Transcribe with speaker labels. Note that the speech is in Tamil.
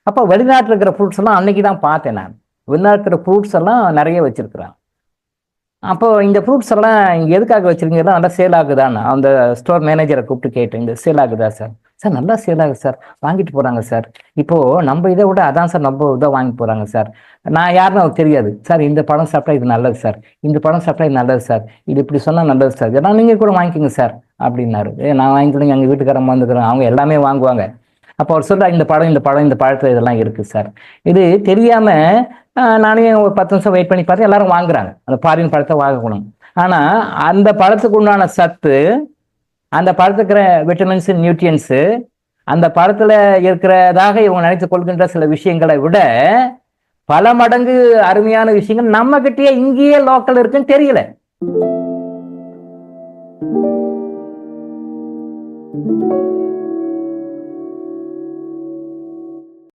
Speaker 1: அப்போ வெளிநாட்டில் இருக்கிற ஃப்ரூட்ஸ் எல்லாம் அன்னைக்கு தான் பார்த்தேன் நான். வெளிநாட்டில் இருக்கிற ஃப்ரூட்ஸ் எல்லாம் நிறைய வச்சிருக்கிறாங்க. அப்போ இந்த ஃப்ரூட்ஸ் எல்லாம் இங்க எதுக்காக வச்சிருக்கீங்க? நல்லா சேல் ஆகுதான்னு அந்த ஸ்டோர் மேனேஜரை கூப்பிட்டு கேட்டேன். இந்த சேல் ஆகுதா சார்? சார் நல்லா சேல் ஆகுது சார், வாங்கிட்டு போறாங்க சார். இப்போ நம்ம இதை விட அதான் சார் நம்ம இதை வாங்கி போறாங்க சார். நான் யாருன்னு அவருக்கு தெரியாது சார். இந்த பழம் சாப்பிட்டா இது நல்லது சார், இந்த பழம் சாப்பிட்டா இது நல்லது சார், இது இப்படி சொன்னா நல்லது சார், இதெல்லாம் நீங்க கூட வாங்கிக்கோங்க சார் அப்படின்னாரு. நான் வாங்கிக்கணும், எங்க வீட்டுக்காரம்மா வந்துக்கிறேன், அவங்க எல்லாமே வாங்குவாங்க. அப்போ அவர் சொல்றா, இந்த பழம் இந்த பழம் இந்த பழத்துல இதெல்லாம் இருக்கு சார். இது தெரியாம நானே ஒரு 10 நிமிஷம் வெயிட் பண்ணி பார்த்தா எல்லாரும் வாங்குறாங்க அந்த பாரின் பழத்தை வாங்கணும். ஆனா அந்த பழத்துக்கு உண்டான சத்து, அந்த பழத்துக்கு இருக்கிற விட்டமின்ஸ் நியூட்ரியன்ஸ், அந்த பழத்துல இருக்கிறதாக இவங்க நினைத்து கொள்கின்ற சில விஷயங்களை விட பல மடங்கு அருமையான விஷயங்கள் நம்ம கிட்டயே இங்கேயே லோக்கல் இருக்குன்னு தெரியல.